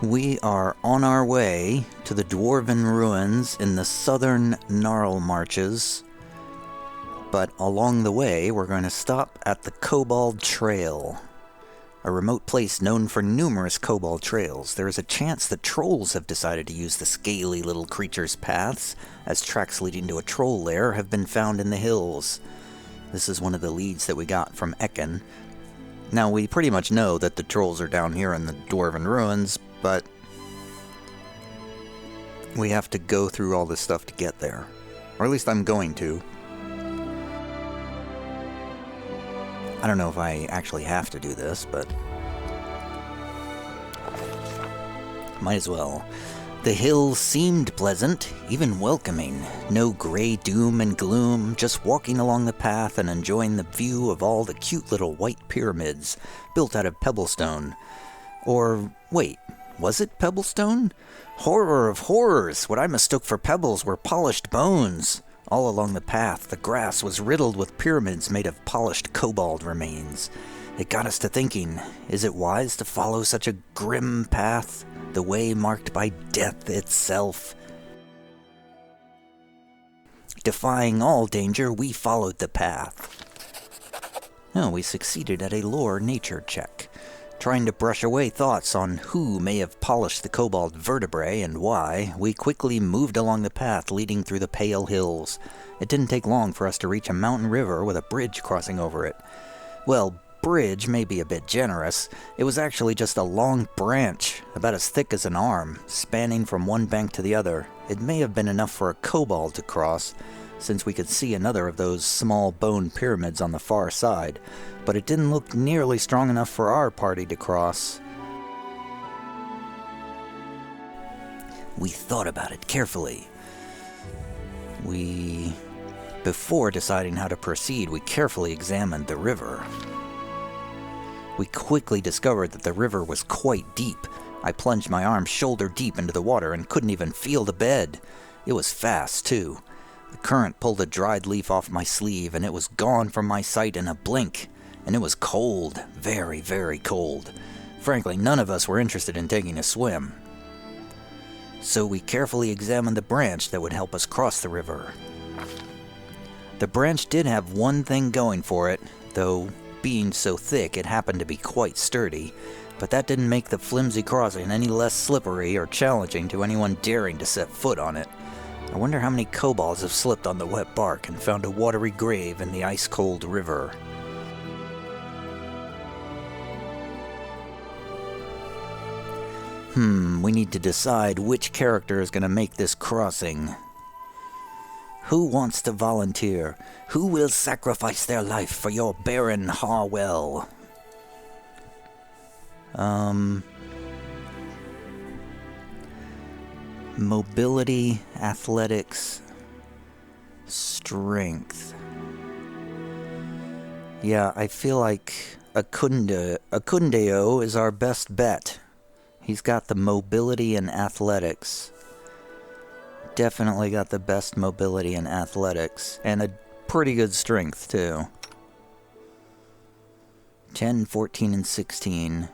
We are on our way to the Dwarven ruins in the southern Gnarl Marches, but along the way we're going to stop at the Kobold Trail, a remote place known for numerous kobold trails. There is a chance that trolls have decided to use the scaly little creatures' paths, as tracks leading to a troll lair have been found in the hills. This is one of the leads that we got from Ekin. Now, we pretty much know that the trolls are down here in the Dwarven ruins, but we have to go through all this stuff to get there. Or at least I'm going to. I don't know if I actually have to do this, but might as well. The hills seemed pleasant, even welcoming. No gray doom and gloom, just walking along the path and enjoying the view of all the cute little white pyramids built out of pebblestone. Or, wait, was it pebblestone? Horror of horrors! What I mistook for pebbles were polished bones. All along the path, the grass was riddled with pyramids made of polished kobold remains. It got us to thinking, is it wise to follow such a grim path, the way marked by death itself? Defying all danger, we followed the path. No, we succeeded at a lore nature check, trying to brush away thoughts on who may have polished the kobold vertebrae and why. We quickly moved along the path leading through the Pale Hills. It didn't take long for us to reach a mountain river with a bridge crossing over it. Well, bridge may be a bit generous. It was actually just a long branch, about as thick as an arm, spanning from one bank to the other. It may have been enough for a kobold to cross, since we could see another of those small bone pyramids on the far side, but it didn't look nearly strong enough for our party to cross. We thought about it carefully. Before deciding how to proceed, we carefully examined the river. We quickly discovered that the river was quite deep. I plunged my arm shoulder deep into the water and couldn't even feel the bed. It was fast, too. The current pulled a dried leaf off my sleeve, and it was gone from my sight in a blink. And it was cold, very, very cold. Frankly, none of us were interested in taking a swim. So we carefully examined the branch that would help us cross the river. The branch did have one thing going for it, though being so thick it happened to be quite sturdy, but that didn't make the flimsy crossing any less slippery or challenging to anyone daring to set foot on it. I wonder how many kobolds have slipped on the wet bark and found a watery grave in the ice-cold river. We need to decide which character is going to make this crossing. Who wants to volunteer? Who will sacrifice their life for your Baron Harwell? Mobility, athletics, strength. Yeah, I feel like Akundeo is our best bet. He's got the mobility and athletics. Definitely got the best mobility and athletics. And a pretty good strength, too. 10, 14, and 16.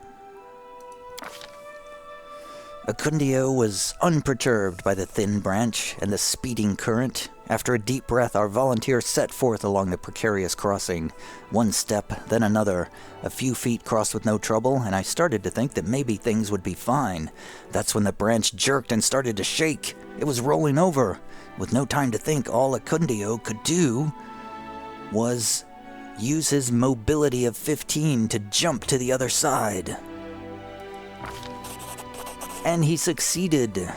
Akundeo was unperturbed by the thin branch and the speeding current. After a deep breath, our volunteer set forth along the precarious crossing. One step, then another. A few feet crossed with no trouble, and I started to think that maybe things would be fine. That's when the branch jerked and started to shake. It was rolling over. With no time to think, all Akundeo could do was use his mobility of 15 to jump to the other side. And he succeeded.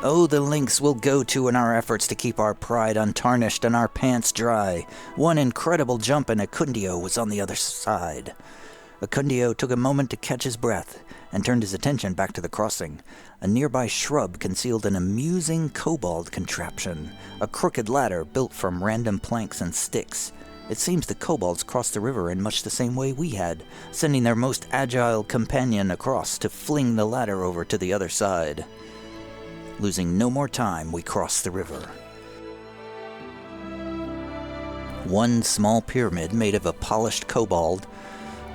Oh, the links we'll go to in our efforts to keep our pride untarnished and our pants dry. One incredible jump and Akundeo was on the other side. Akundeo took a moment to catch his breath and turned his attention back to the crossing. A nearby shrub concealed an amusing kobold contraption, a crooked ladder built from random planks and sticks. It seems the kobolds crossed the river in much the same way we had, sending their most agile companion across to fling the ladder over to the other side. Losing no more time, we crossed the river. One small pyramid made of a polished kobold,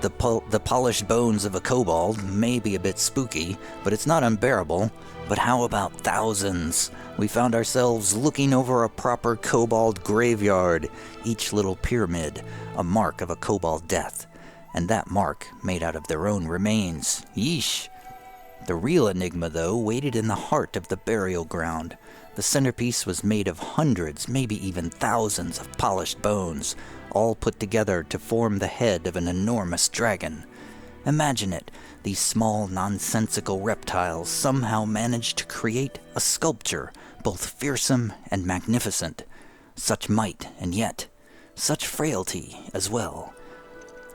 the polished bones of a kobold may be a bit spooky, but it's not unbearable. But how about thousands? We found ourselves looking over a proper kobold graveyard, each little pyramid a mark of a kobold death, and that mark made out of their own remains. Yeesh. The real enigma, though, waited in the heart of the burial ground. The centerpiece was made of hundreds, maybe even thousands of polished bones, all put together to form the head of an enormous dragon. Imagine it, these small, nonsensical reptiles somehow managed to create a sculpture, both fearsome and magnificent. Such might, and yet, such frailty as well.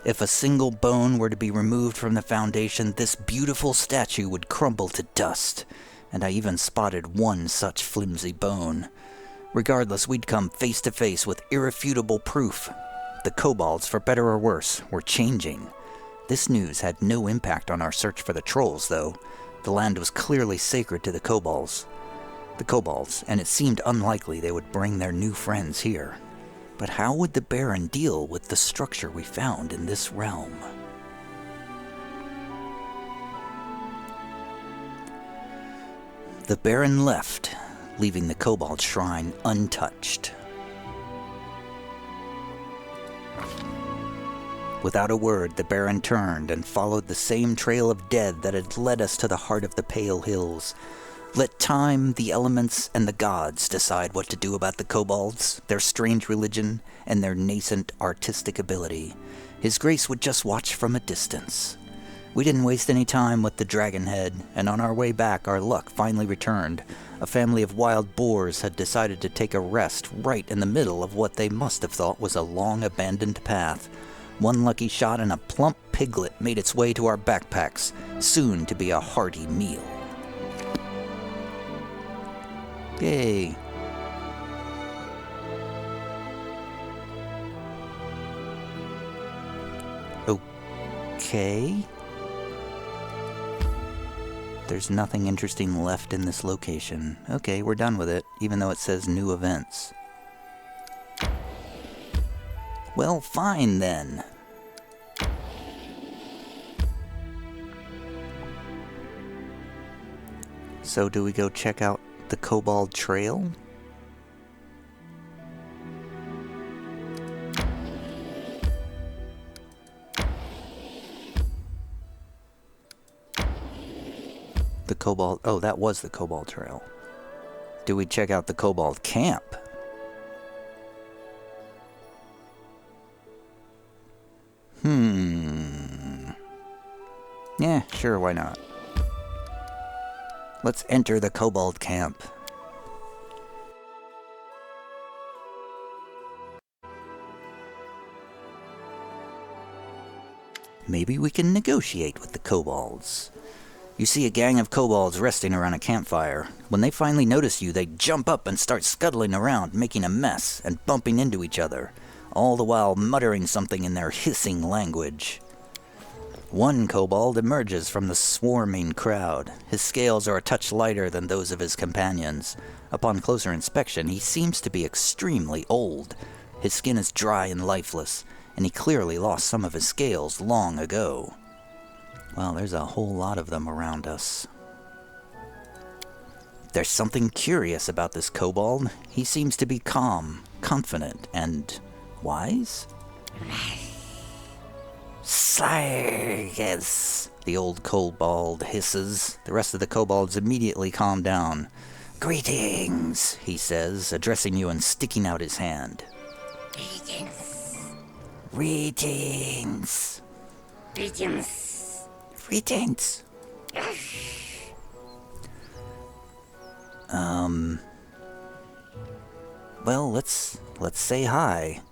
If a single bone were to be removed from the foundation, this beautiful statue would crumble to dust, and I even spotted one such flimsy bone. Regardless, we'd come face to face with irrefutable proof. The kobolds, for better or worse, were changing. This news had no impact on our search for the trolls, though. The land was clearly sacred to the kobolds, and it seemed unlikely they would bring their new friends here. But how would the Baron deal with the structure we found in this realm? The Baron left, leaving the kobold shrine untouched. Without a word, the Baron turned and followed the same trail of dead that had led us to the heart of the Pale Hills. Let time, the elements, and the gods decide what to do about the kobolds, their strange religion, and their nascent artistic ability. His Grace would just watch from a distance. We didn't waste any time with the dragon head, and on our way back our luck finally returned. A family of wild boars had decided to take a rest right in the middle of what they must have thought was a long-abandoned path. One lucky shot and a plump piglet made its way to our backpacks, soon to be a hearty meal. Yay. Okay. There's nothing interesting left in this location. Okay, we're done with it, even though it says new events. Well, fine then. So do we go check out the Kobold Trail? The Kobold... Oh, that was the Kobold Trail. Do we check out the Kobold Camp? Yeah, sure, why not? Let's enter the Kobold Camp. Maybe we can negotiate with the kobolds. You see a gang of kobolds resting around a campfire. When they finally notice you, they jump up and start scuttling around, making a mess and bumping into each other, all the while muttering something in their hissing language. One kobold emerges from the swarming crowd. His scales are a touch lighter than those of his companions. Upon closer inspection, he seems to be extremely old. His skin is dry and lifeless, and he clearly lost some of his scales long ago. Well, there's a whole lot of them around us. There's something curious about this kobold. He seems to be calm, confident, and wise? Silence, the old kobold hisses. The rest of the kobolds immediately calm down. Greetings, he says, addressing you and sticking out his hand. Greetings. Greetings. Greetings. Greetings. Well, let's say hi.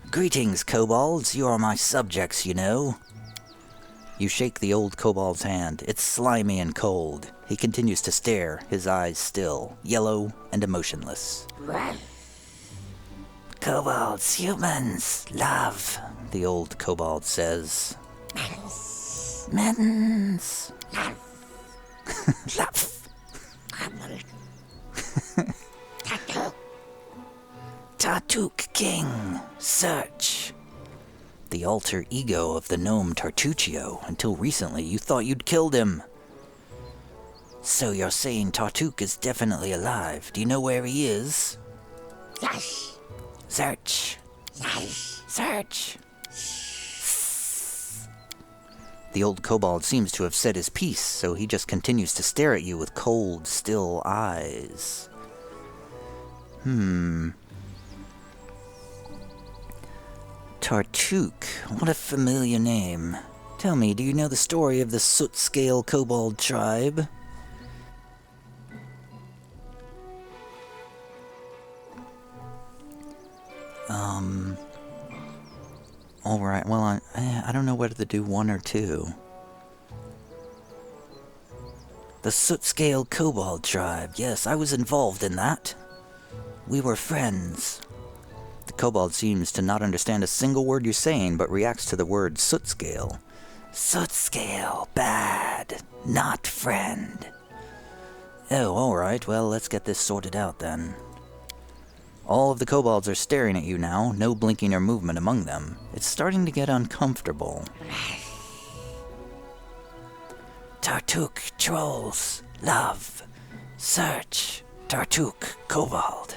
Greetings, kobolds. You are my subjects, you know. You shake the old kobold's hand. It's slimy and cold. He continues to stare, his eyes still, yellow and emotionless. What? Kobolds, humans, love, the old kobold says. Mittens. Love. Love. Kobold. Tattoo. Tartuk King, search. The alter ego of the gnome Tartuccio. Until recently, you thought you'd killed him. So you're saying Tartuk is definitely alive. Do you know where he is? Yes. Search. Yes. Search. The old kobold seems to have said his piece, so he just continues to stare at you with cold, still eyes. Tartuk, what a familiar name. Tell me, do you know the story of the soot-scale kobold tribe? Alright, well, I don't know whether to do 1 or 2. The soot-scale kobold tribe. Yes, I was involved in that. We were friends. The kobold seems to not understand a single word you're saying, but reacts to the word soot-scale. Soot-scale, bad, not friend. Oh, alright, well, let's get this sorted out then. All of the kobolds are staring at you now, no blinking or movement among them. It's starting to get uncomfortable. Tartuk, trolls, love, search, Tartuk, kobold.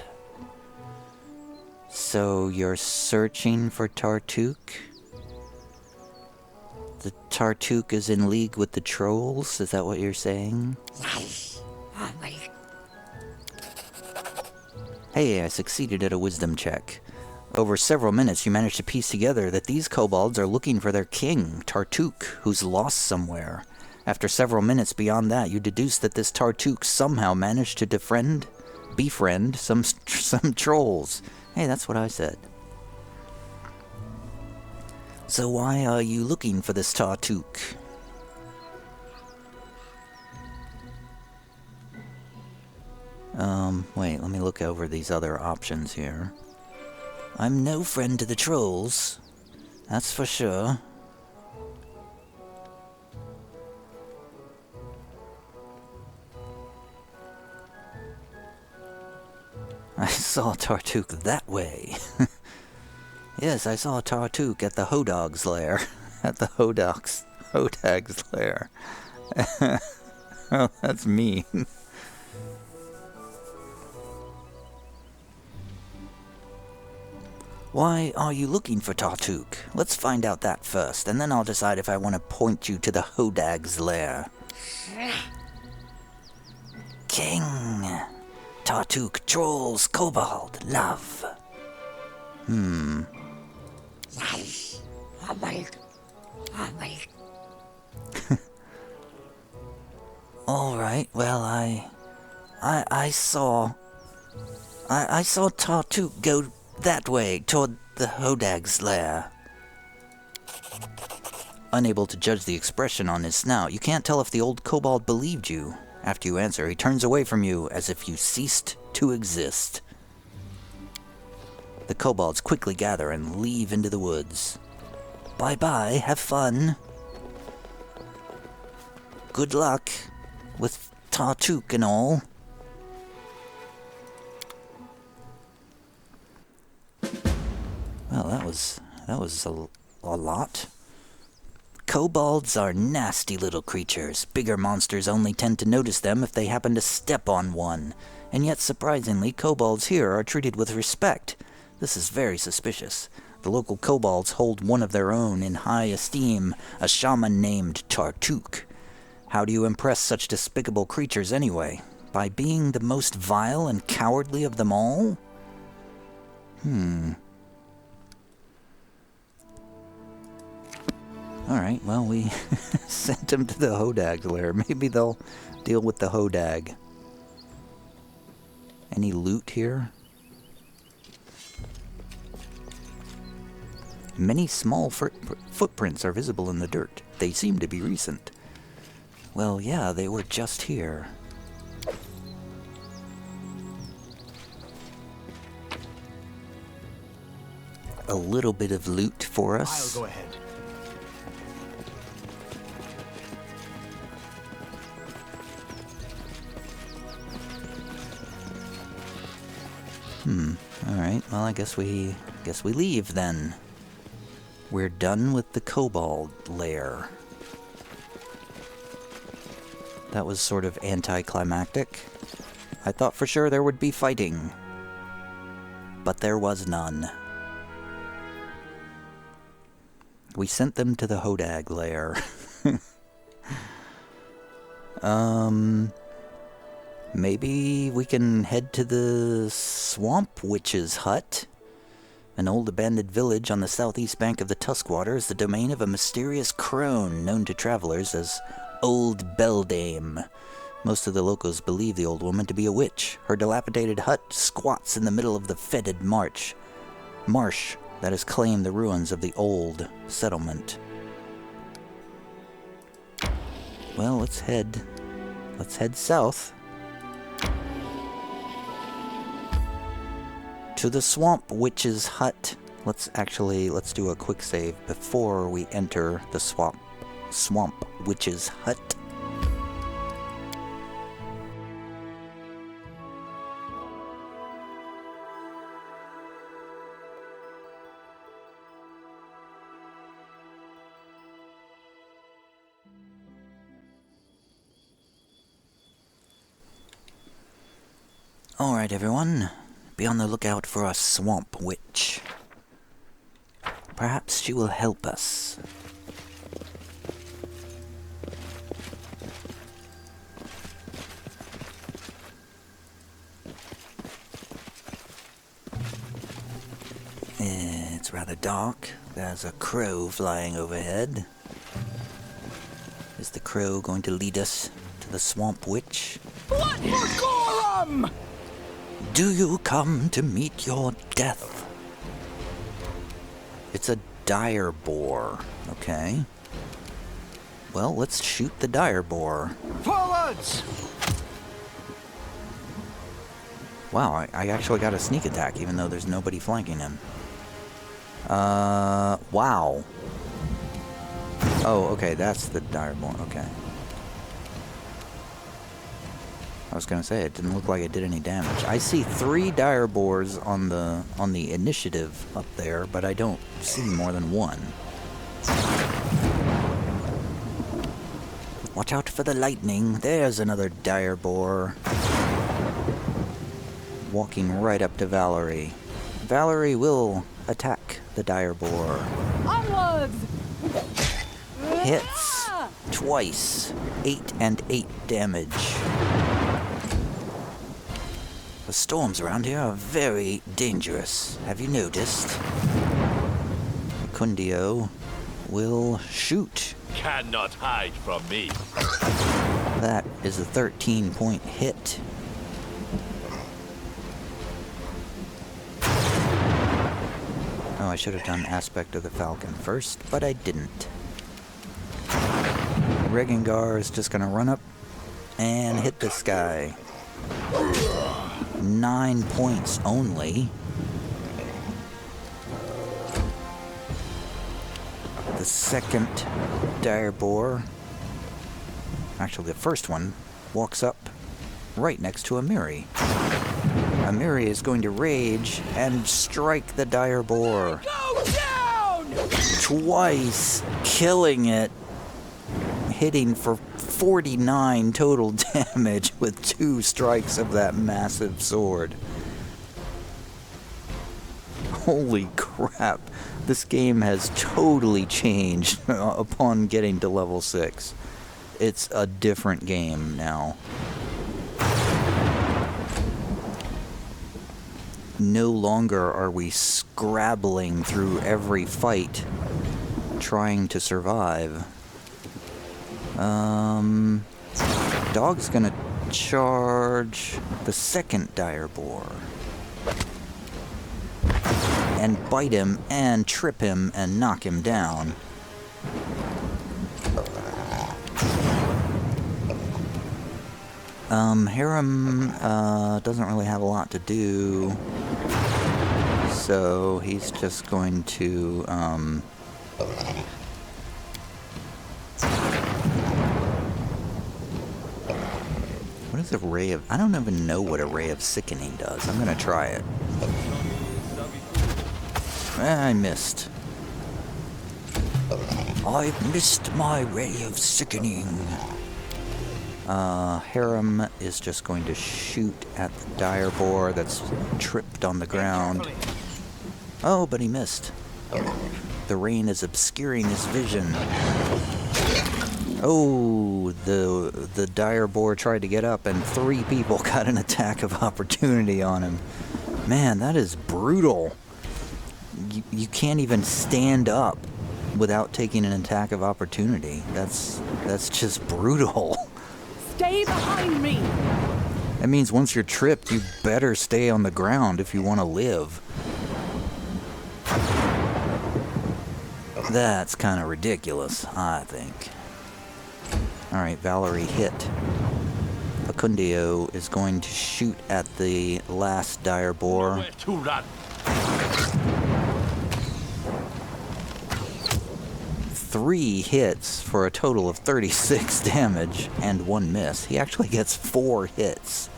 So you're searching for Tartuk? The Tartuk is in league with the trolls? Is that what you're saying? Yes. Oh my. Hey, I succeeded at a wisdom check. Over several minutes, you managed to piece together that these kobolds are looking for their king, Tartuk, who's lost somewhere. After several minutes beyond that, you deduced that this Tartuk somehow managed to befriend some trolls. Hey, that's what I said. So why are you looking for this Tartuk? Wait, let me look over these other options here. I'm no friend to the trolls. That's for sure. I saw Tartuk that way. Yes, I saw Tartuk at the Hodog's lair. At the Hodog's lair. Oh, that's mean. Why are you looking for Tartuk? Let's find out that first, and then I'll decide if I want to point you to the Hodag's lair. King. Tartuk, trolls, kobold, love. Yes. Oh my. Oh my. Alright, well, I saw Tartuk go that way, toward the Hodag's lair. Unable to judge the expression on his snout, you can't tell if the old kobold believed you. After you answer, he turns away from you as if you ceased to exist. The kobolds quickly gather and leave into the woods. Bye-bye, have fun. Good luck with Tartuk and all. Well, that was a lot. Kobolds are nasty little creatures. Bigger monsters only tend to notice them if they happen to step on one. And yet, surprisingly, kobolds here are treated with respect. This is very suspicious. The local kobolds hold one of their own in high esteem, a shaman named Tartuk. How do you impress such despicable creatures anyway? By being the most vile and cowardly of them all? Alright, well, we sent him to the Hodag's lair. Maybe they'll deal with the Hodag. Any loot here? Many small footprints are visible in the dirt. They seem to be recent. Well, yeah, they were just here. A little bit of loot for us. I'll go ahead. Alright, well, I guess we leave then. We're done with the Kobold lair. That was sort of anticlimactic. I thought for sure there would be fighting, but there was none. We sent them to the Hodag lair. Maybe we can head to the Swamp Witch's hut. An old abandoned village on the southeast bank of the Tuskwater is the domain of a mysterious crone known to travelers as Old Beldame. Most of the locals believe the old woman to be a witch. Her dilapidated hut squats in the middle of the fetid marsh that has claimed the ruins of the old settlement. Well, let's head south to the Swamp Witch's hut. Let's do a quick save before we enter the Swamp Witch's hut. Alright everyone, be on the lookout for a Swamp Witch. Perhaps she will help us. It's rather dark. There's a crow flying overhead. Is the crow going to lead us to the Swamp Witch? What for Gorham? Do you come to meet your death? It's a dire boar. Okay. Well, let's shoot the dire boar. Forwards! Wow, I actually got a sneak attack even though there's nobody flanking him. Wow. Oh, okay, that's the dire boar. Okay. I was gonna say, it didn't look like it did any damage. I see 3 dire boars on the initiative up there, but I don't see more than one. Watch out for the lightning. There's another dire boar. Walking right up to Valerie. Valerie will attack the dire boar. Onwards! Hits twice. 8 and 8 damage. The storms around here are very dangerous. Have you noticed? Kundio will shoot. Cannot hide from me. That is a 13-point hit. Oh, I should have done Aspect of the Falcon first, but I didn't. Regengar is just gonna run up and hit this guy. 9 points only. The second dire boar, actually the first one, walks up right next to Amiri. Amiri is going to rage and strike the dire boar. Go down! Twice, killing it, hitting for 49 total damage with 2 strikes of that massive sword. Holy crap. This game has totally changed upon getting to level 6. It's a different game now. No longer are we scrabbling through every fight, trying to survive. Dog's gonna charge the second dire boar. And bite him, and trip him, and knock him down. Harem, doesn't really have a lot to do. So he's just going to, what is a ray of... I don't even know what a ray of sickening does. I'm gonna try it. I missed. I've missed my ray of sickening. Harem is just going to shoot at the dire boar that's tripped on the ground. Oh, but he missed. The rain is obscuring his vision. Oh, the dire boar tried to get up and 3 people got an attack of opportunity on him. Man, that is brutal. You can't even stand up without taking an attack of opportunity. That's just brutal. Stay behind me! That means once you're tripped, you better stay on the ground if you want to live. That's kind of ridiculous, I think. Alright, Valerie hit. Acundio is going to shoot at the last dire boar. Nowhere to run. 3 hits for a total of 36 damage and 1 miss. He actually gets 4 hits.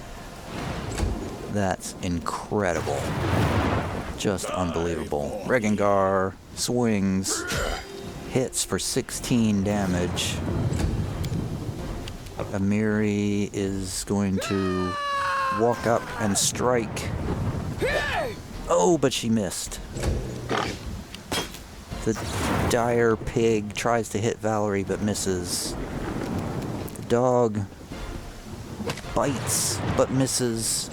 That's incredible. Just unbelievable. Regengar swings, hits for 16 damage. Amiri is going to walk up and strike. Oh, but she missed. The dire pig tries to hit Valerie but misses. The dog bites but misses.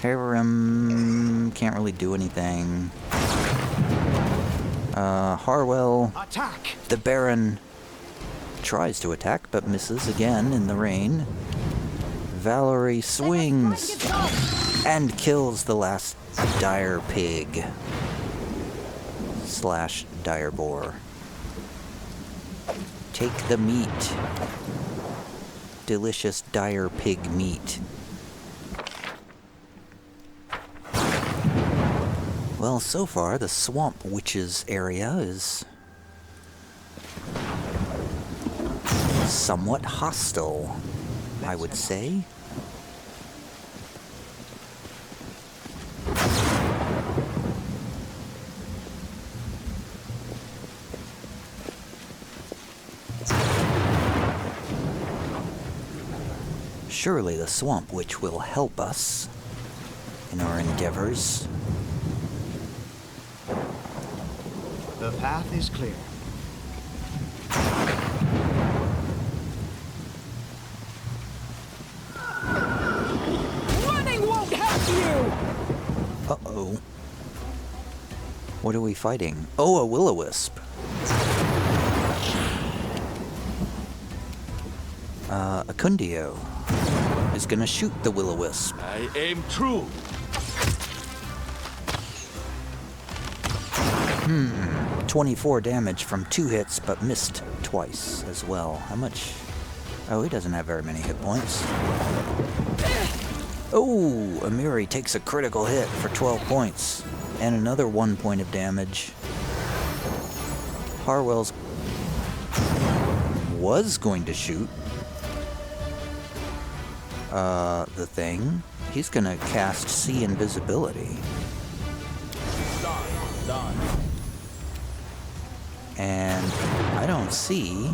Harem can't really do anything. Harwell, Attack! the Baron, tries to attack but misses again in the rain. Valerie swings and kills the last dire pig slash dire boar. Take the meat. Delicious dire pig meat. Well, so far the Swamp Witches area is somewhat hostile, I would say. Surely the Swamp Witch will help us in our endeavors. The path is clear. Running won't help you! Uh-oh. What are we fighting? Oh, a will-o-wisp. Acundio is gonna shoot the will-o-wisp. I aim true. 24 damage from 2 hits, but missed twice as well. How much? Oh, he doesn't have very many hit points. Oh, Amiri takes a critical hit for 12 points, and another 1 point of damage. Harwell's was going to shoot the thing. He's gonna cast See Invisibility. Done. And I don't see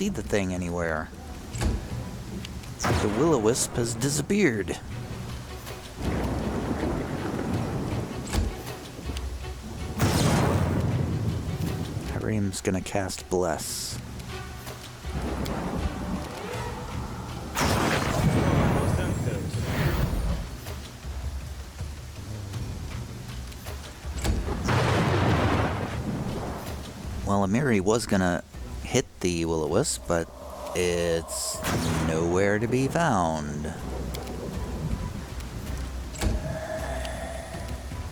the thing anywhere. The will-o-wisp has disappeared. Harim's gonna cast Bless. Well, Amiri was gonna hit the will-o-wisp, but it's nowhere to be found.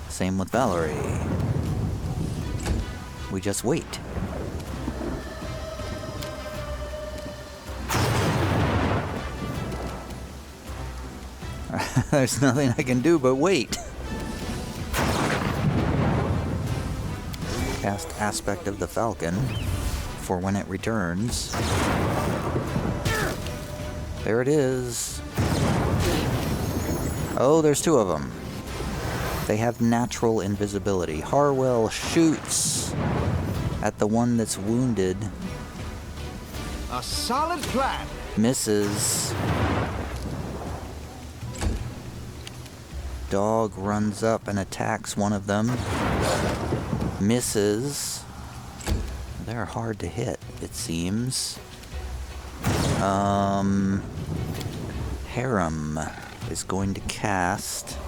Same with Valerie. We just wait. There's nothing I can do but wait. Cast Aspect of the Falcon for when it returns. There it is. Oh, there's 2 of them. They have natural invisibility. Harwell shoots at the one that's wounded. A solid plan. Misses. Dog runs up and attacks one of them. Misses. They're hard to hit, it seems. Harem is going to cast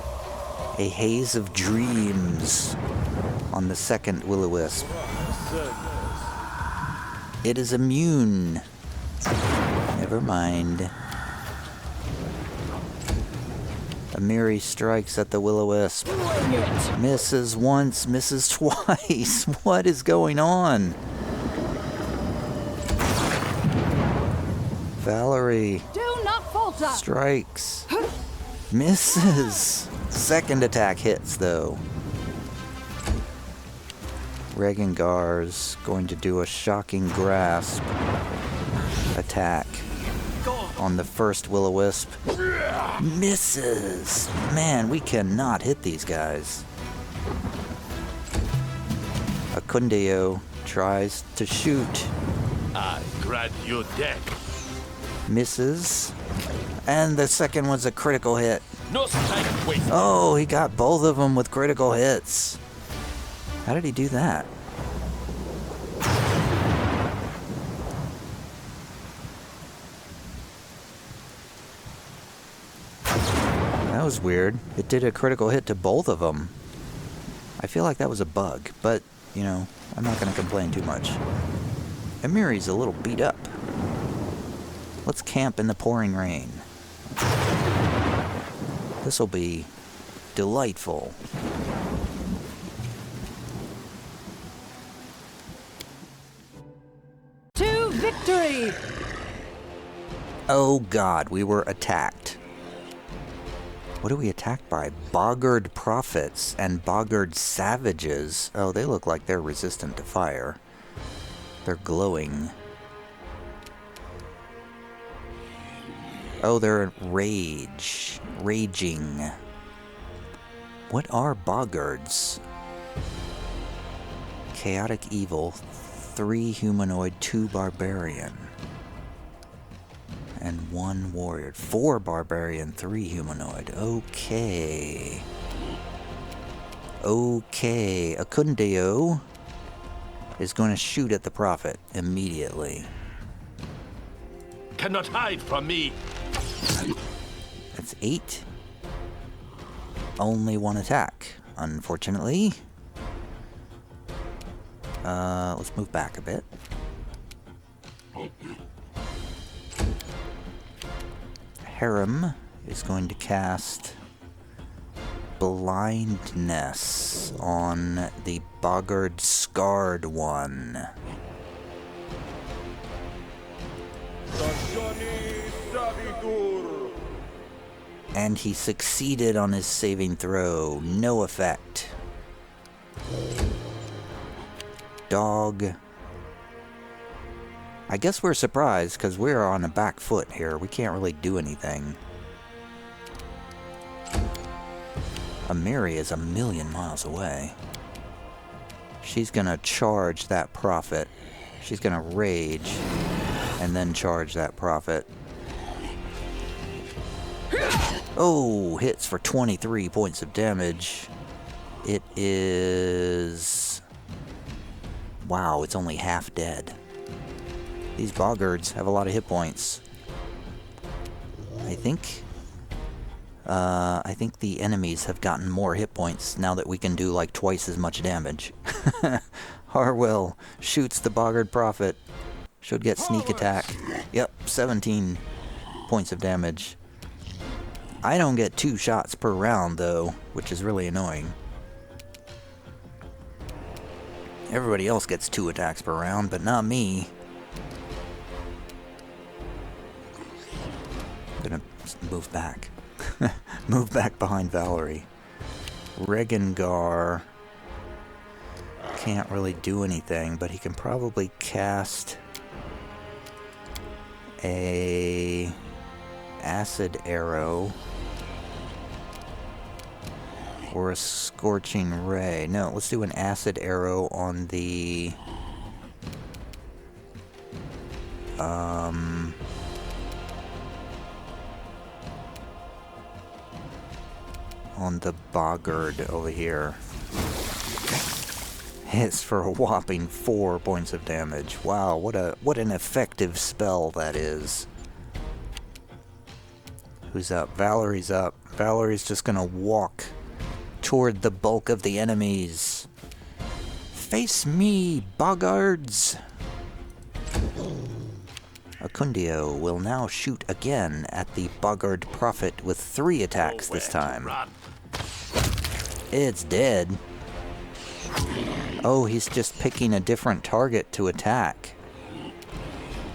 a Haze of Dreams on the second Will-O-Wisp. It is immune. Never mind. Amiri strikes at the Will-O-Wisp. Misses once, misses twice. What is going on? Valerie Do not falter. strikes. Misses. Second attack hits, though. Regengar's going to do a shocking grasp attack on the first Will-O-Wisp. Misses. Man, we cannot hit these guys. Akundeo tries to shoot. I grant you death. Misses. And the second one's a critical hit. No time wasted. Oh, he got both of them with critical hits. How did he do that? That was weird. It did a critical hit to both of them. I feel like that was a bug, but, you know, I'm not going to complain too much. Amiri's a little beat up. Let's camp in the pouring rain. This'll be delightful. To victory! Oh god, we were attacked. What are we attacked by? Boggard prophets and boggard savages. Oh, they look like they're resistant to fire. They're glowing. Oh, they're raging. What are boggards? Chaotic evil, 3 humanoid, 2 barbarian. And 1 warrior. 4 barbarian, 3 humanoid. Okay. Okay. Akundeo is going to shoot at the prophet immediately. Cannot hide from me. That's 8. Only 1 attack, unfortunately. Let's move back a bit. Harem is going to cast Blindness on the boggard scarred one. And he succeeded on his saving throw. No effect. Dog. I guess we're surprised because we're on a back foot here. We can't really do anything. Amiri is 1,000,000 miles away. She's gonna charge that prophet. She's gonna rage and then charge that prophet. Oh, hits for 23 points of damage. It is... Wow, it's only half dead. These boggards have a lot of hit points. I think the enemies have gotten more hit points now that we can do like twice as much damage. Harwell shoots the boggard prophet. Should get sneak attack. Yep, 17 points of damage. I don't get 2 shots per round, though, which is really annoying. Everybody else gets 2 attacks per round, but not me. I'm gonna move back. Move back behind Valerie. Regengar can't really do anything, but he can probably cast a acid arrow or a scorching ray. No, let's do an acid arrow on the... on the boggart over here. Hits for a whopping 4 points of damage. Wow, what an effective spell that is. Who's up? Valerie's up. Valerie's just gonna walk toward the bulk of the enemies. Face me, boggards! Acundio will now shoot again at the boggart prophet with 3 attacks this time. It's dead. Oh, he's just picking a different target to attack.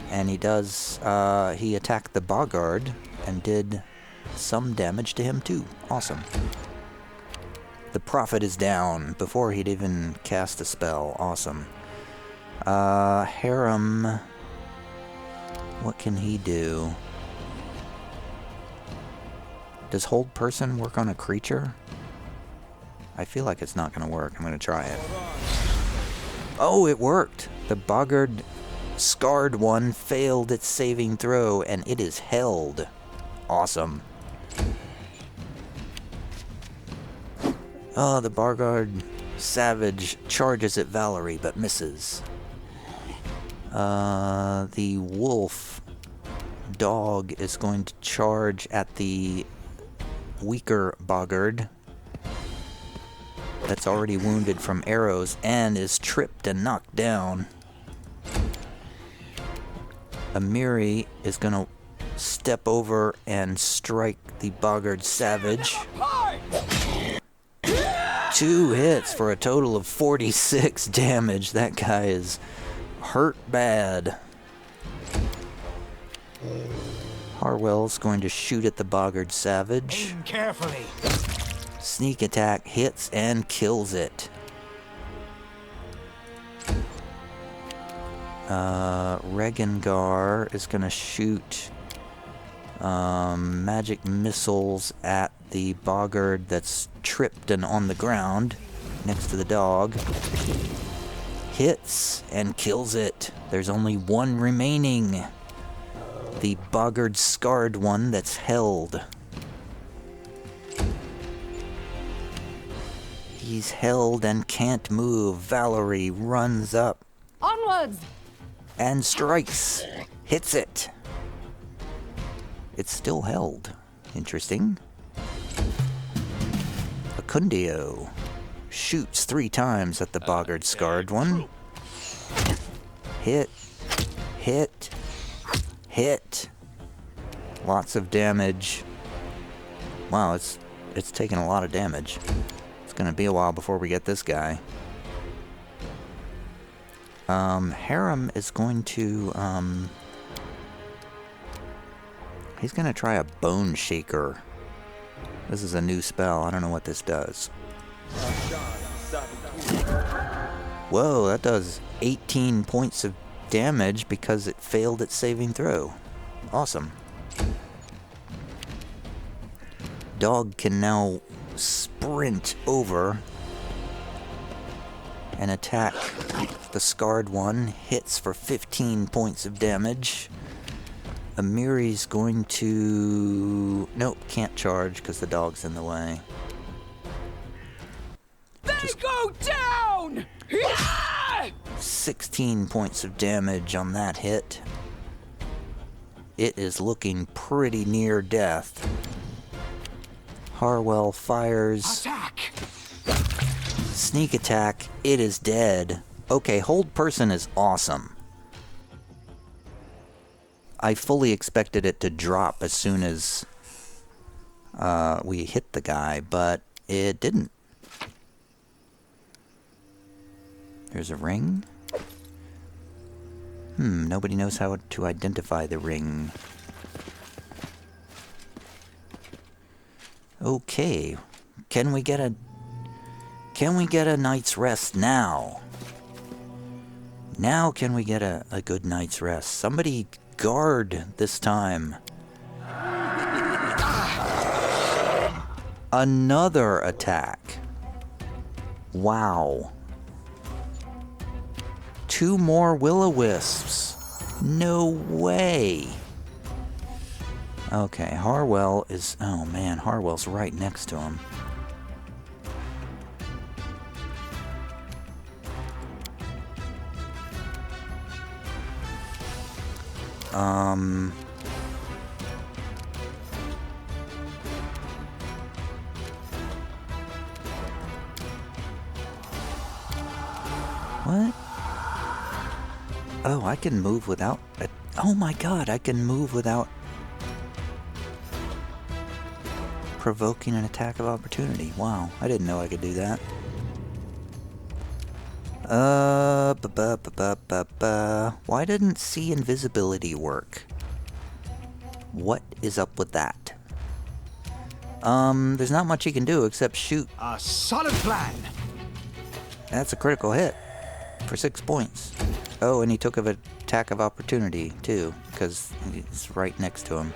And he does, he attacked the boggart and did some damage to him too. Awesome. The prophet is down before he'd even cast a spell. Awesome. Harem, what can he do? Does hold person work on a creature? I feel like it's not going to work. I'm going to try it. Oh, it worked! The boggart scarred one failed its saving throw, and it is held. Awesome. Oh, the boggart savage charges at Valerie, but misses. The wolf dog is going to charge at the weaker boggart that's already wounded from arrows and is tripped and knocked down. Amiri is gonna step over and strike the boggart savage. 2 hits for a total of 46 damage. That guy is hurt bad. Harwell's going to shoot at the boggart savage. Aim carefully. Sneak attack hits and kills it. Regengar is going to shoot magic missiles at the boggart that's tripped and on the ground next to the dog. Hits and kills it. There's only 1 remaining. The boggart scarred one that's held. He's held and can't move. Valerie runs up Onwards! and strikes. Hits it. It's still held. Interesting. Acundio shoots 3 times at the boggart scarred one. Hit. Hit. Hit. Lots of damage. Wow, it's taking a lot of damage. It's gonna be a while before we get this guy. Harem is going to, he's gonna try a bone shaker. This is a new spell. I don't know what this does. Whoa, that does 18 points of damage because it failed its saving throw. Awesome. Dog can now sprint over and attack the scarred one. Hits for 15 points of damage. Amiri's going to... Nope, can't charge because the dog's in the way. They go down! 16 points of damage on that hit. It is looking pretty near death. Harwell fires. Attack! Sneak attack. It is dead. Okay, hold person is awesome. I fully expected it to drop as soon as we hit the guy, but it didn't. There's a ring. Nobody knows how to identify the ring. Okay. Can we get a night's rest now? Now can we get a good night's rest? Somebody guard this time. Another attack. Wow. 2 more will-o-wisps. No way. Okay, Harwell is... Oh man, Harwell's right next to him. What? Oh, I can move without... Oh my god, I can move without... provoking an attack of opportunity. Wow, I didn't know I could do that. Why didn't see invisibility work? What is up with that? There's not much he can do except shoot. A solid plan. That's a critical hit for 6 points. Oh, and he took an attack of opportunity too, because it's right next to him.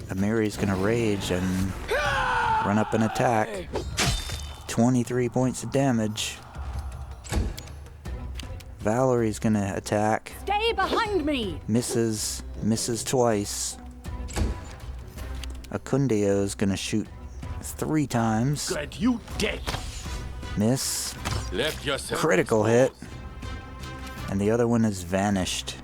Amiri's gonna rage and run up and attack. 23 points of damage. Valerie's gonna attack. Stay behind me! Misses twice. Akundio's gonna shoot 3 times. Glad you dead. Miss. Left yourself. Critical hit. And the other one is vanished.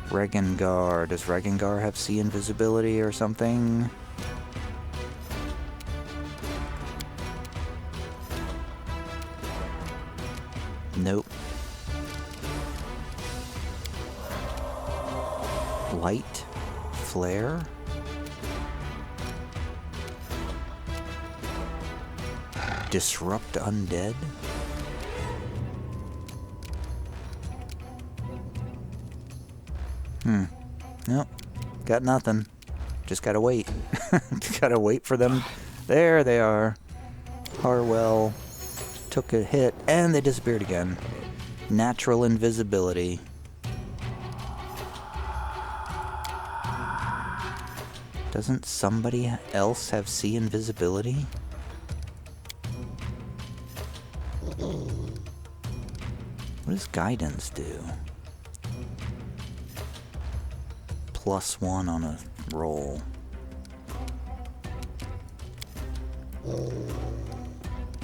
Regengar. Does Regengar have sea invisibility or something? Nope. Light? Flare? Disrupt undead? Nope. Got nothing. Just gotta wait. Gotta wait for them. There they are. Harwell took a hit and they disappeared again. Natural invisibility. Doesn't somebody else have sea invisibility? What does guidance do? +1 on a roll.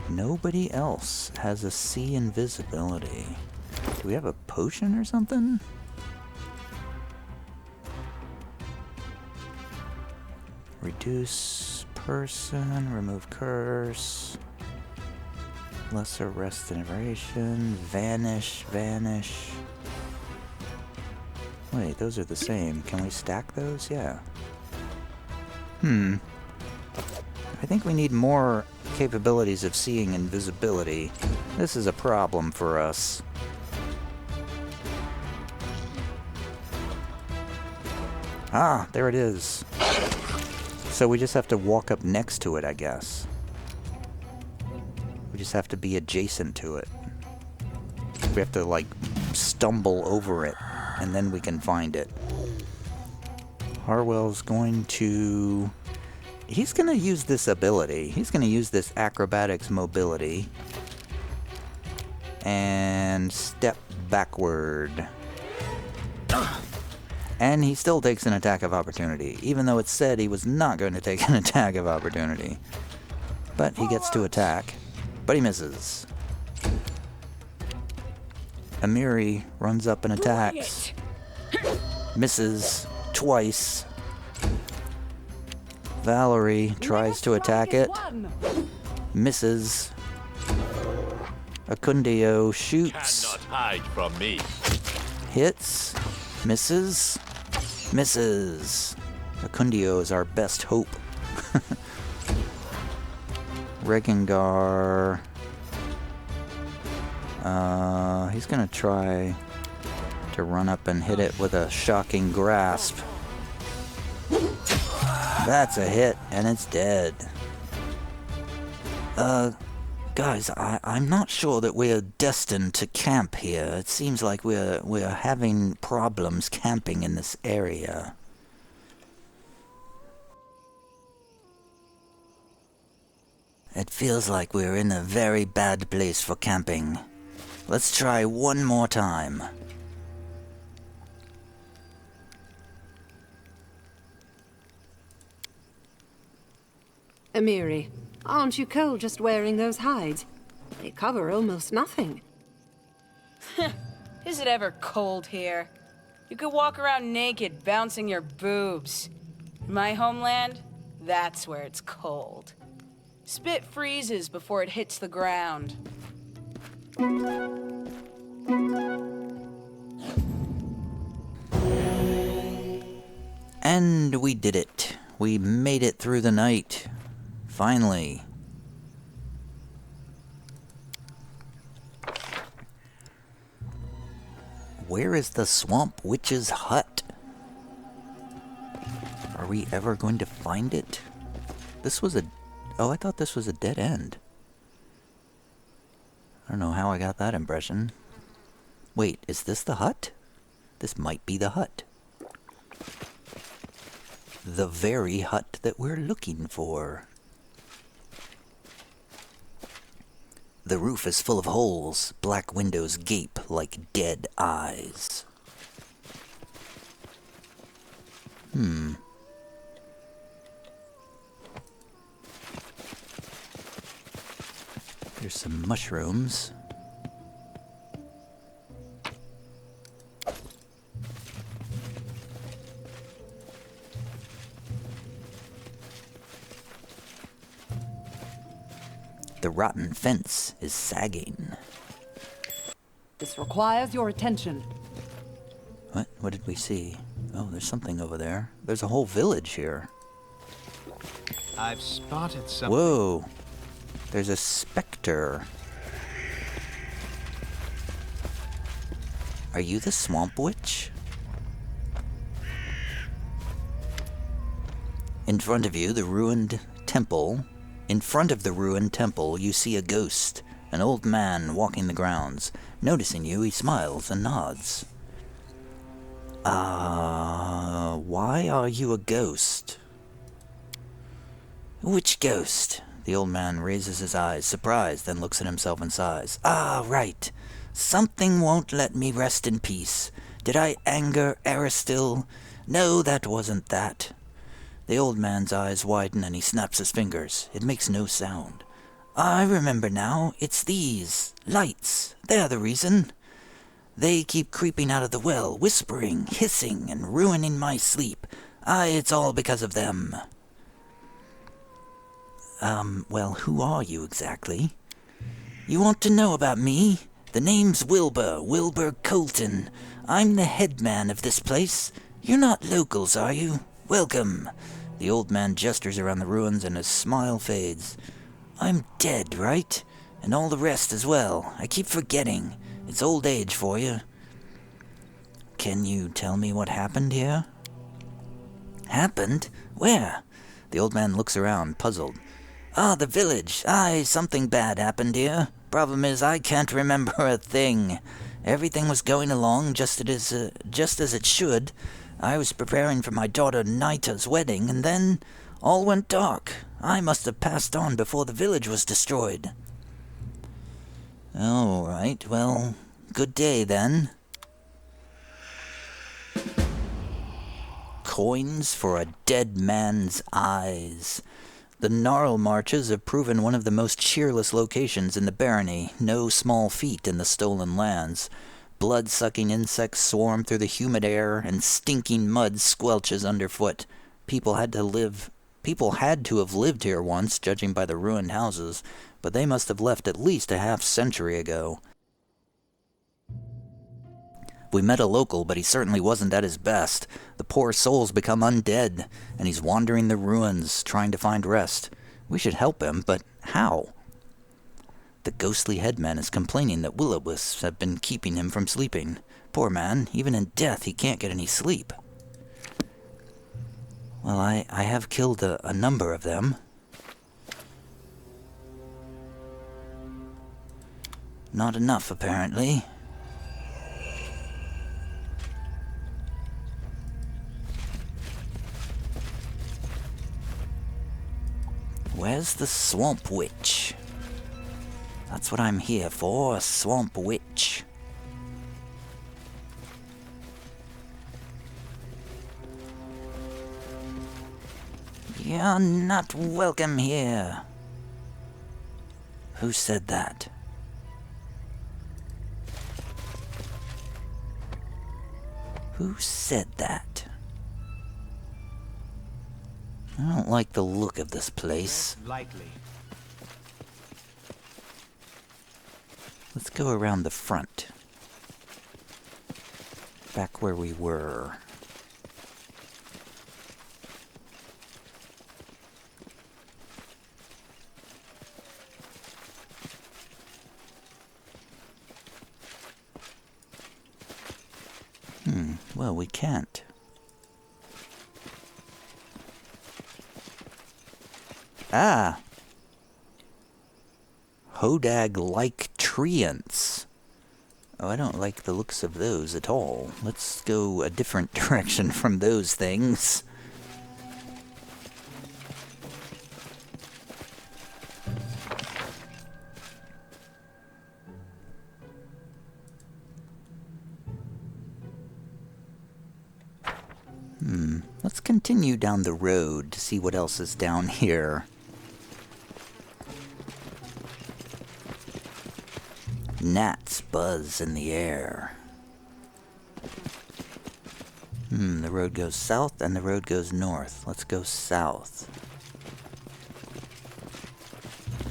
Nobody else has a sea invisibility. Do we have a potion or something? Reduce person, remove curse, lesser restoration, vanish. Wait, those are the same. Can we stack those? Yeah. I think we need more capabilities of seeing invisibility. This is a problem for us. Ah, there it is. So we just have to walk up next to it, I guess. We just have to be adjacent to it. We have to, like, stumble over it, and then we can find it. Harwell's going to... He's going to use this ability. He's going to use this acrobatics mobility. And step backward. And he still takes an attack of opportunity, even though it said he was not going to take an attack of opportunity. But he gets to attack, but he misses. Amiri runs up and attacks. Misses twice. Valerie tries to attack it. Misses. Akundio shoots. Cannot hide from me. Hits. Misses. Misses. Akundio is our best hope. Regengar. He's gonna try to run up and hit it with a shocking grasp. That's a hit, and it's dead. Guys, I'm not sure that we're destined to camp here. It seems like we're having problems camping in this area. It feels like we're in a very bad place for camping. Let's try one more time. Amiri, aren't you cold just wearing those hides? They cover almost nothing. Is it ever cold here? You could walk around naked, bouncing your boobs. In my homeland, that's where it's cold. Spit freezes before it hits the ground. And we did it. We made it through the night. Finally. Where is the Swamp Witch's hut? Are we ever going to find it? This was a... Oh, I thought this was a dead end. I don't know how I got that impression. Wait, is this the hut? This might be the hut. The very hut that we're looking for. The roof is full of holes. Black windows gape like dead eyes. There's some mushrooms. The rotten fence is sagging. This requires your attention. What? What did we see? Oh, there's something over there. There's a whole village here. I've spotted something. Whoa. There's a specter. Are you the Swamp Witch? In front of you, the ruined temple. In front of the ruined temple, you see a ghost, an old man walking the grounds. Noticing you, he smiles and nods. Why are you a ghost? Which ghost? The old man raises his eyes, surprised, then looks at himself and sighs. Ah, right. Something won't let me rest in peace. Did I anger Aristil? No, that wasn't that. The old man's eyes widen and he snaps his fingers. It makes no sound. I remember now. It's these lights. They're the reason. They keep creeping out of the well, whispering, hissing, and ruining my sleep. It's all because of them. Well, who are you exactly? You want to know about me? The name's Wilbur Colton. I'm the headman of this place. You're not locals, are you? Welcome. The old man gestures around the ruins and his smile fades. I'm dead, right? And all the rest as well. I keep forgetting. It's old age for you. Can you tell me what happened here? Happened? Where? The old man looks around, puzzled. The village. Something bad happened here. Problem is, I can't remember a thing. Everything was going along just as it should. I was preparing for my daughter Naita's wedding, and then all went dark. I must have passed on before the village was destroyed. All right, well, good day then. Coins for a dead man's eyes. The Gnarl Marches have proven one of the most cheerless locations in the barony. No small feat in the stolen lands. Blood-sucking insects swarm through the humid air, and stinking mud squelches underfoot. People had to have lived here once, judging by the ruined houses, but they must have left at least a half-century ago. We met a local, but he certainly wasn't at his best. The poor soul's become undead, and he's wandering the ruins, trying to find rest. We should help him, but how? The ghostly headman is complaining that will-o-wisps have been keeping him from sleeping. Poor man, even in death he can't get any sleep. Well, I have killed a number of them. Not enough, apparently. Where's Where's the Swamp Witch? That's what I'm here for, a Swamp Witch. You're not welcome here. Who said that? Who said that? I don't like the look of this place. Lightly. Let's go around the front. Back where we were. Well, we can't. Ah! Hodag-like treants. Oh, I don't like the looks of those at all. Let's go a different direction from those things. Let's continue down the road to see what else is down here. Gnats buzz in the air. The road goes south and the road goes north. Let's go south.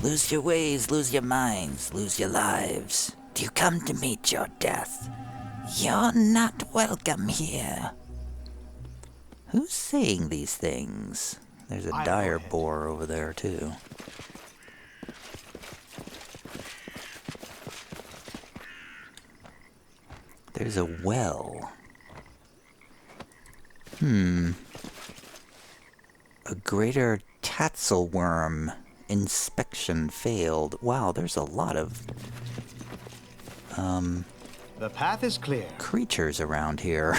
Lose your ways, lose your minds, lose your lives. Do you come to meet your death? You're not welcome here. Who's saying these things? There's a dire boar over there, too. There's a well. A greater tatzelworm. Inspection failed. Wow, there's a lot of The path is clear. creatures around here.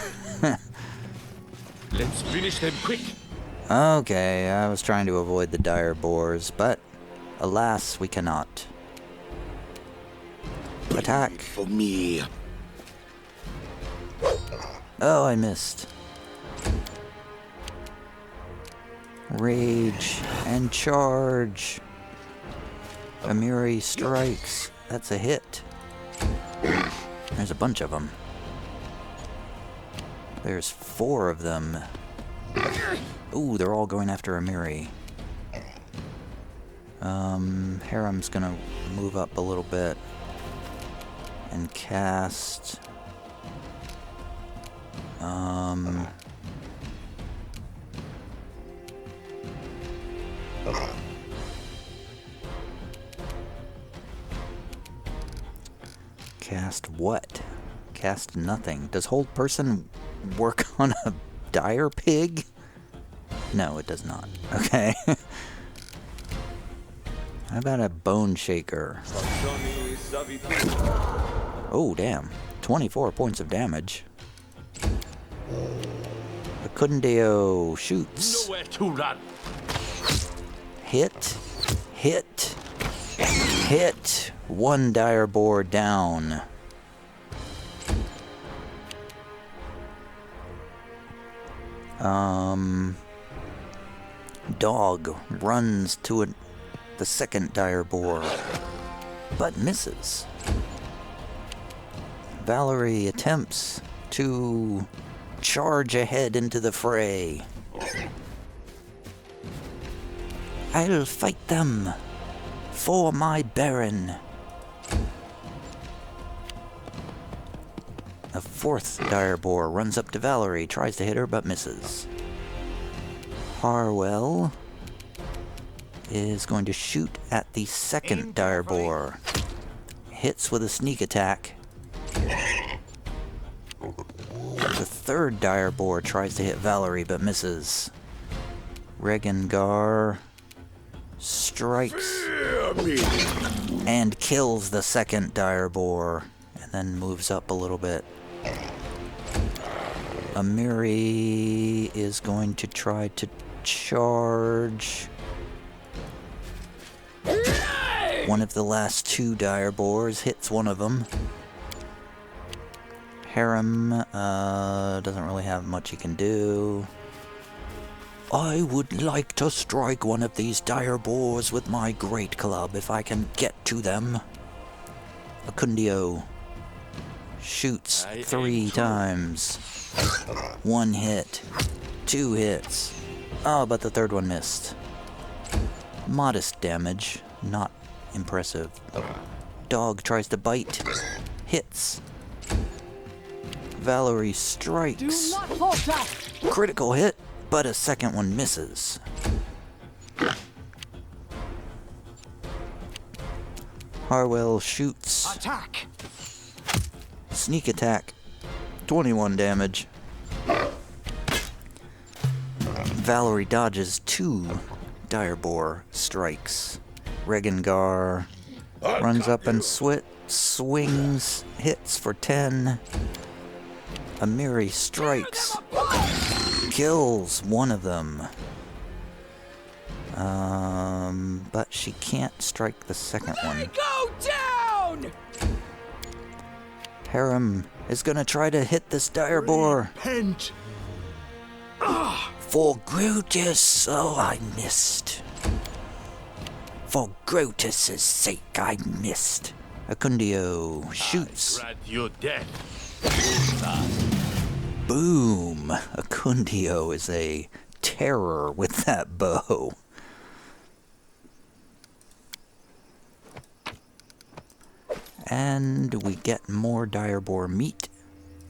Let's finish them quick. Okay, I was trying to avoid the dire boars, but alas, we cannot. Attack! For me. Oh, I missed. Rage and charge. Amiri strikes. That's a hit. There's a bunch of them. There's 4 of them. Ooh, they're all going after Amiri. Harem's gonna move up a little bit and cast. Cast what? Cast nothing. Does hold person work on a dire pig? No, it does not. Okay. How about a bone shaker? Oh, damn. 24 points of damage. Acundeo shoots. Nowhere to run. Hit. Hit. Hit. 1 dire boar down. Dog runs to the second dire boar, but misses. Valerie attempts to charge ahead into the fray. I'll fight them for my Baron. A 4th dire boar runs up to Valerie, tries to hit her, but misses. Harwell is going to shoot at the 2nd dire boar. Hits with a sneak attack. The 3rd dire boar tries to hit Valerie, but misses. Regengar strikes and kills the 2nd dire boar, and then moves up a little bit. Amiri is going to try to charge. One of the last 2 dire boars hits one of them. Harem doesn't really have much he can do. I would like to strike one of these dire boars with my great club if I can get to them. Acundio shoots 3 times. 1 hit. 2 hits. Oh, but the 3rd one missed. Modest damage. Not impressive. Dog tries to bite. Hits. Valerie strikes. Do not falter! Critical hit, but a 2nd one misses. Harwell shoots. Attack! Sneak attack. 21 damage. Valerie dodges 2 direboar strikes. Regengar runs up and swings, hits for 10. Amiri strikes. Kills one of them. But she can't strike the 2nd one. Go down! Harem is gonna try to hit this direboar. Repent! For Grutus, oh, I missed. For Grutus's sake, I missed. Acundio shoots. Grant you death. Boom! Acundio is a terror with that bow. And we get more direboar meat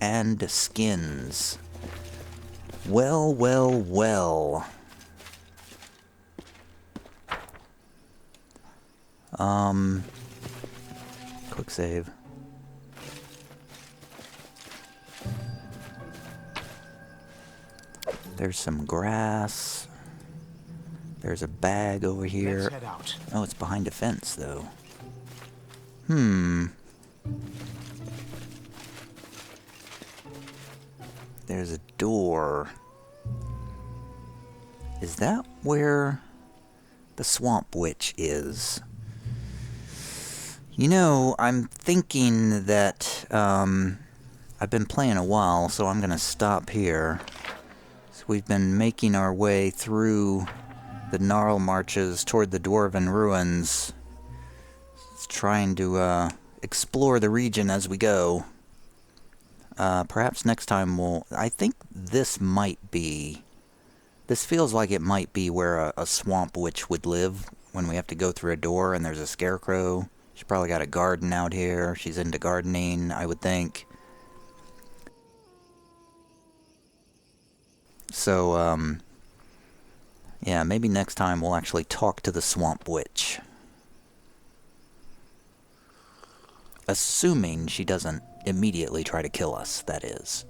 and skins. Well, well, well. Quick save. There's some grass. There's a bag over here. Let's head out. Oh, it's behind a fence, though. There's a door. Is that where the Swamp Witch is? You know, I'm thinking that, I've been playing a while, so I'm gonna stop here. So we've been making our way through the Gnarl Marches toward the Dwarven Ruins. Trying to explore the region as we go. Perhaps next time I think this might be... This feels like it might be where a swamp witch would live when we have to go through a door and there's a scarecrow. She's probably got a garden out here. She's into gardening, I would think. So, yeah, maybe next time we'll actually talk to the swamp witch. Assuming she doesn't immediately try to kill us, that is.